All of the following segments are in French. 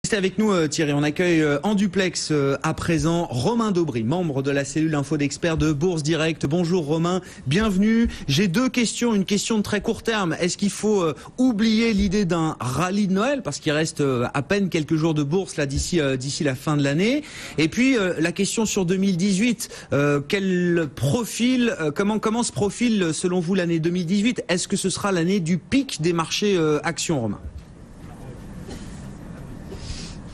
Restez avec nous Thierry, on accueille en duplex à présent Romain Daubry, membre de la cellule info d'experts de Bourse Direct. Bonjour Romain, bienvenue. J'ai deux questions, une question de très court terme. Est-ce qu'il faut oublier l'idée d'un rallye de Noël parce qu'il reste à peine quelques jours de bourse là d'ici la fin de l'année? Et puis la question sur 2018, quel profil, comment se profile selon vous l'année 2018? Est-ce que ce sera l'année du pic des marchés actions, Romain?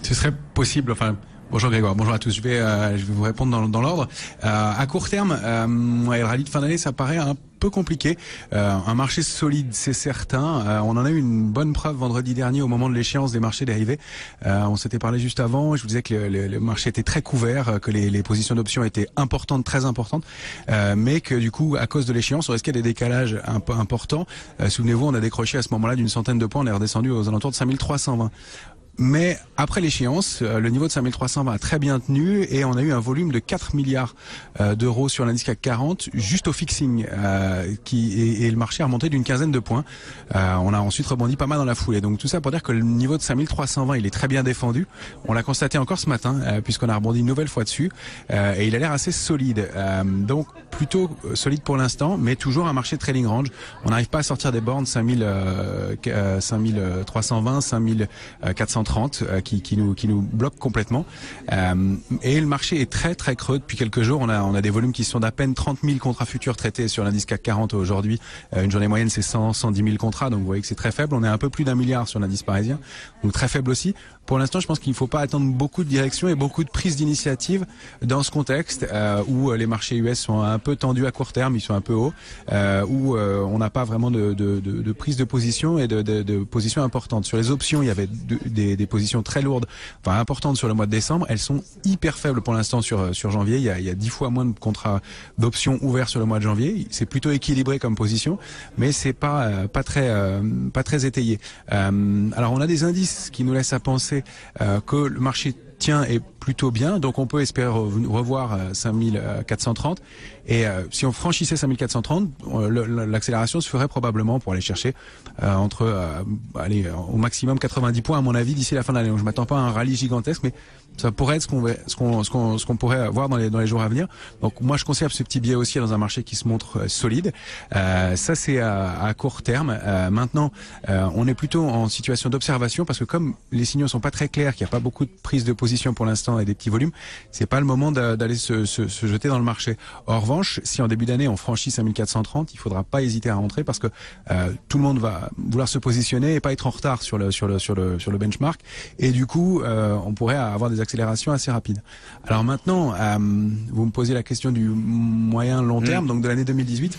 Ce serait possible, enfin... Bonjour Grégoire, bonjour à tous. Je vais vous répondre dans l'ordre. À court terme, le rallye de fin d'année, ça paraît un peu compliqué. Un marché solide, c'est certain. On en a eu une bonne preuve vendredi dernier au moment de l'échéance des marchés dérivés. On s'était parlé juste avant. Je vous disais que le marché était très couvert, que les positions d'options étaient importantes, très importantes, mais que du coup, à cause de l'échéance, on risquait des décalages un peu importants. Souvenez-vous, on a décroché à ce moment-là d'une centaine de points. On est redescendu aux alentours de 5320. Mais après l'échéance, le niveau de 5320 a très bien tenu et on a eu un volume de 4 milliards d'euros sur l'indice CAC 40 juste au fixing et le marché a remonté d'une quinzaine de points. On a ensuite rebondi pas mal dans la foulée. Donc tout ça pour dire que le niveau de 5320 il est très bien défendu. On l'a constaté encore ce matin puisqu'on a rebondi une nouvelle fois dessus et il a l'air assez solide. Donc plutôt solide pour l'instant, mais toujours un marché trading range. On n'arrive pas à sortir des bornes 5320, 5430 qui nous bloque complètement. Et le marché est très très creux depuis quelques jours. On a des volumes qui sont d'à peine 30 000 contrats futurs traités sur l'indice CAC 40 aujourd'hui. Une journée moyenne c'est 110 000 contrats, donc vous voyez que c'est très faible. On est un peu plus d'1 milliard sur l'indice parisien, donc très faible aussi. Pour l'instant, je pense qu'il ne faut pas attendre beaucoup de direction et beaucoup de prises d'initiative dans ce contexte où les marchés US sont un peu tendus à court terme, ils sont un peu hauts, où on n'a pas vraiment de prise de position et de position importante. Sur les options, il y avait des positions très lourdes, enfin importantes sur le mois de décembre. Elles sont hyper faibles pour l'instant sur janvier. Il y a 10 fois moins de contrats d'options ouverts sur le mois de janvier. C'est plutôt équilibré comme position, mais c'est pas très étayé. Alors on a des indices qui nous laissent à penser que le marché tient est plutôt bien, donc on peut espérer revoir 5430 et si on franchissait 5430, l'accélération se ferait probablement pour aller chercher au maximum 90 points à mon avis d'ici la fin de l'année. Donc je m'attends pas à un rallye gigantesque, mais ça pourrait être ce qu'on pourrait voir dans les jours à venir. Donc moi je conserve ce petit biais aussi dans un marché qui se montre solide. Ça c'est à court terme. Maintenant on est plutôt en situation d'observation parce que comme les signaux sont pas très clairs, qu'il n'y a pas beaucoup de prise de position pour l'instant et des petits volumes, c'est pas le moment d'aller se jeter dans le marché. En revanche, si en début d'année on franchit 5430, il faudra pas hésiter à rentrer parce que tout le monde va vouloir se positionner et pas être en retard sur le benchmark et du coup on pourrait avoir des accélérations assez rapides. Alors maintenant, vous me posez la question du moyen long terme, donc de l'année 2018.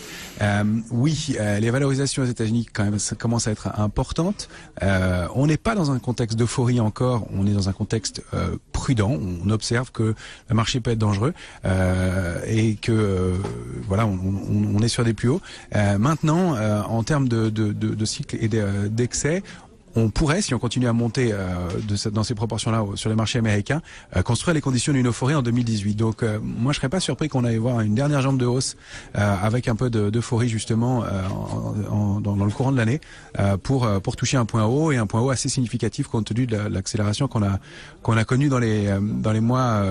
Oui, les valorisations aux États-Unis quand même ça commence à être importantes. On n'est pas dans un contexte d'euphorie encore, on est dans un contexte prudent. On observe que le marché peut être dangereux et que voilà, on est sur des plus hauts. Maintenant, en termes de cycle et d'excès, on pourrait, si on continue à monter dans ces proportions-là sur les marchés américains, construire les conditions d'une euphorie en 2018. Donc moi je serais pas surpris qu'on aille voir une dernière jambe de hausse avec un peu d'euphorie justement dans le courant de l'année pour toucher un point haut et un point haut assez significatif compte tenu de l'accélération qu'on a connue dans les mois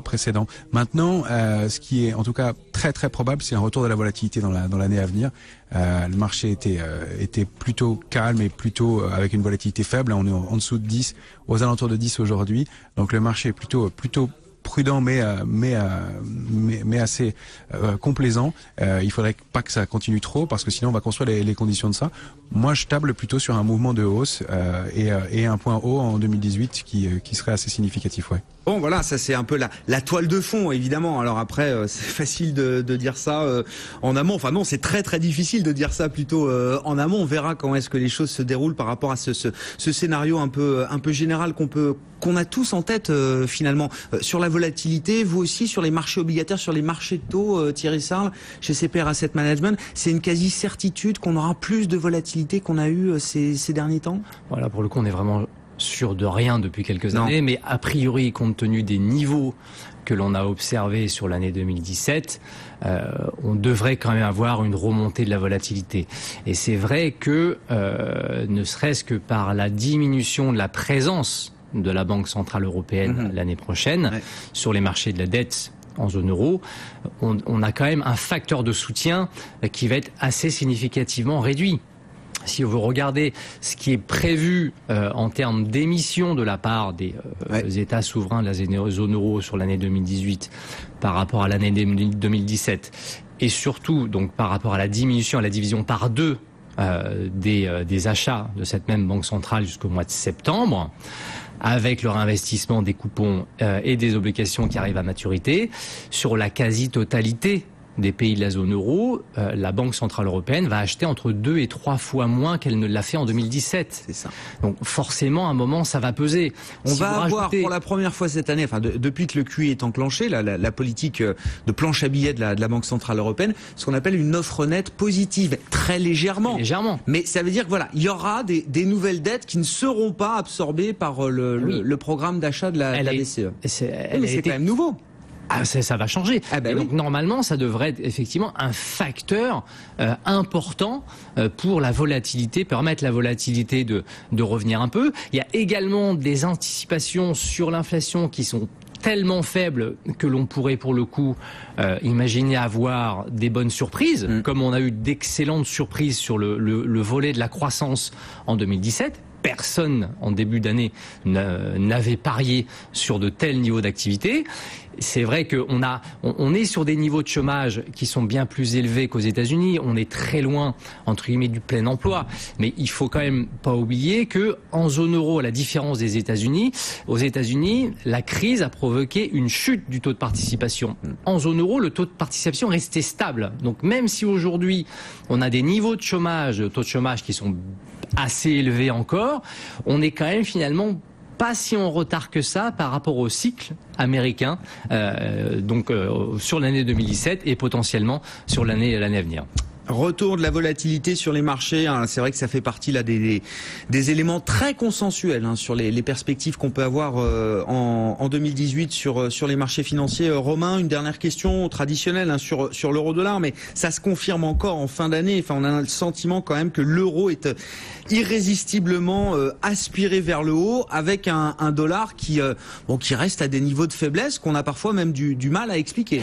précédents. Maintenant, ce qui est en tout cas très très probable, c'est un retour de la volatilité dans l'année à venir. Le marché était plutôt calme et plutôt avec une volatilité faible. On est en dessous de 10, aux alentours de 10 aujourd'hui. Donc le marché est plutôt prudent mais assez complaisant. Il faudrait pas que ça continue trop parce que sinon on va construire les conditions de ça. Moi je table plutôt sur un mouvement de hausse et un point haut en 2018 qui serait assez significatif. Ouais. Bon voilà, ça c'est un peu la toile de fond évidemment. Alors après c'est facile de dire ça en amont. Enfin non, c'est très très difficile de dire ça plutôt en amont. On verra comment est-ce que les choses se déroulent par rapport à ce scénario un peu général qu'on a tous en tête finalement sur la volatilité. Vous aussi sur les marchés obligataires, sur les marchés de taux, Thierry Sarl chez CPR Asset Management, c'est une quasi certitude qu'on aura plus de volatilité qu'on a eu ces derniers temps. Voilà, pour le coup on est vraiment sûr de rien depuis quelques années, mais a priori, compte tenu des niveaux que l'on a observés sur l'année 2017, on devrait quand même avoir une remontée de la volatilité. Et c'est vrai que, ne serait-ce que par la diminution de la présence de la Banque Centrale Européenne l'année prochaine sur les marchés de la dette en zone euro, on a quand même un facteur de soutien qui va être assez significativement réduit. Si vous regardez ce qui est prévu en termes d'émissions de la part des États souverains de la zone euro sur l'année 2018 par rapport à l'année 2017, et surtout donc par rapport à la diminution, à la division par 2 des achats de cette même banque centrale jusqu'au mois de septembre, avec le réinvestissement des coupons et des obligations qui arrivent à maturité, sur la quasi-totalité des pays de la zone euro, la Banque Centrale Européenne va acheter entre 2 et 3 fois moins qu'elle ne l'a fait en 2017. C'est ça. Donc forcément, à un moment, ça va peser. On va avoir pour la première fois cette année, enfin depuis que le QE est enclenché, la politique de planche à billets de la Banque Centrale Européenne, ce qu'on appelle une offre nette positive, très légèrement. Légèrement. Mais ça veut dire que voilà, il y aura des nouvelles dettes qui ne seront pas absorbées par le programme d'achat de la BCE. Mais c'est quand même nouveau. Ah, ça va changer. Donc normalement, ça devrait être effectivement un facteur important pour la volatilité, permettre la volatilité de revenir un peu. Il y a également des anticipations sur l'inflation qui sont tellement faibles que l'on pourrait pour le coup imaginer avoir des bonnes surprises, comme on a eu d'excellentes surprises sur le volet de la croissance en 2017. Personne en début d'année n'avait parié sur de tels niveaux d'activité. C'est vrai qu'on est sur des niveaux de chômage qui sont bien plus élevés qu'aux États-Unis. On est très loin, entre guillemets, du plein emploi. Mais il faut quand même pas oublier que en zone euro, à la différence des États-Unis, aux États-Unis, la crise a provoqué une chute du taux de participation. En zone euro, le taux de participation restait stable. Donc même si aujourd'hui, on a des niveaux de chômage, taux de chômage qui sont assez élevés encore, on est quand même finalement pas si en retard que ça par rapport au cycle américain, sur l'année 2017 et potentiellement sur l'année à venir. Retour de la volatilité sur les marchés, hein. C'est vrai que ça fait partie là des éléments très consensuels sur les perspectives qu'on peut avoir en 2018 sur les marchés financiers. Romain, une dernière question traditionnelle sur l'euro-dollar, mais ça se confirme encore en fin d'année. Enfin, on a le sentiment quand même que l'euro est irrésistiblement aspiré vers le haut, avec un dollar qui reste à des niveaux de faiblesse qu'on a parfois même du mal à expliquer.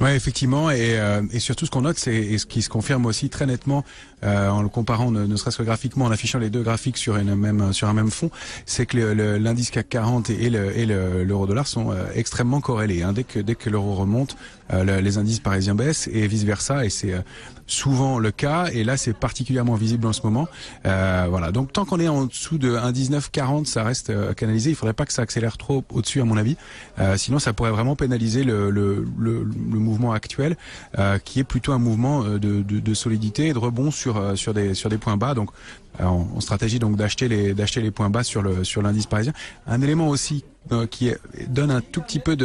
Ouais, effectivement, et surtout ce qu'on note, et ce qui se confirme aussi très nettement en le comparant, ne serait-ce que graphiquement, en affichant les deux graphiques sur un même fond, c'est que l'indice CAC 40 et l'euro-dollar sont extrêmement corrélés. Dès que l'euro remonte, les indices parisiens baissent et vice versa, et c'est souvent le cas, et là c'est particulièrement visible en ce moment. Voilà. Donc tant qu'on est en dessous de 1,1940, ça reste canalisé. Il faudrait pas que ça accélère trop au-dessus, à mon avis. Sinon, ça pourrait vraiment pénaliser le mouvement actuel, qui est plutôt un mouvement de solidité et de rebond sur des points bas. Donc en stratégie, donc d'acheter les points bas sur l'indice parisien. Un élément aussi qui donne un tout petit peu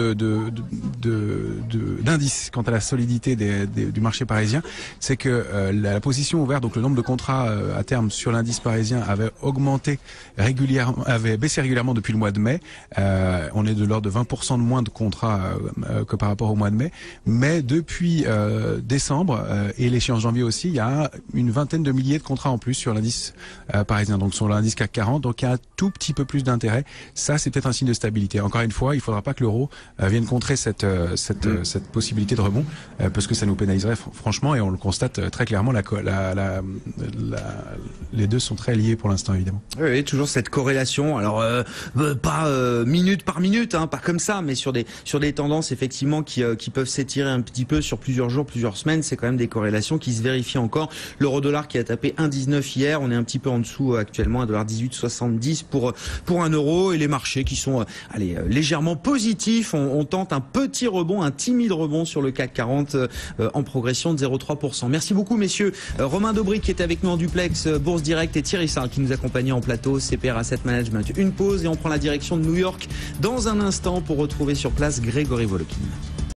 d'indice quant à la solidité du marché parisien, c'est que la position ouverte, donc le nombre de contrats à terme sur l'indice parisien avait baissé régulièrement depuis le mois de mai. On est de l'ordre de 20% de moins de contrats que par rapport au mois de mai. Mais depuis décembre et l'échéance janvier aussi, il y a une vingtaine de milliers de contrats en plus sur l'indice parisien, donc sur l'indice CAC 40. Donc il y a un tout petit peu plus d'intérêt. Ça, c'est peut-être un signe de stabilité. Encore une fois, il ne faudra pas que l'euro vienne contrer cette possibilité de rebond, parce que ça nous pénaliserait franchement, et on le constate très clairement. Les deux sont très liés pour l'instant, évidemment. Oui, toujours cette corrélation. Alors pas minute par minute, pas comme ça, mais sur des tendances effectivement qui peuvent s'étirer un petit peu sur plusieurs jours, plusieurs semaines. C'est quand même des corrélations qui se vérifient encore. L'euro-dollar qui a tapé 1,19 hier, on est un petit peu en dessous actuellement, 1,1870 pour un euro, et les marchés qui sont légèrement positifs. On tente un petit rebond, un timide rebond sur le CAC 40 en progression de 0,3%. Merci beaucoup, messieurs. Romain Daubry qui est avec nous en duplex, Bourse Direct, et Thierry Sarr qui nous accompagnait en plateau, CPR Asset Management. Une pause et on prend la direction de New York dans un instant pour retrouver sur place Grégory Volokin.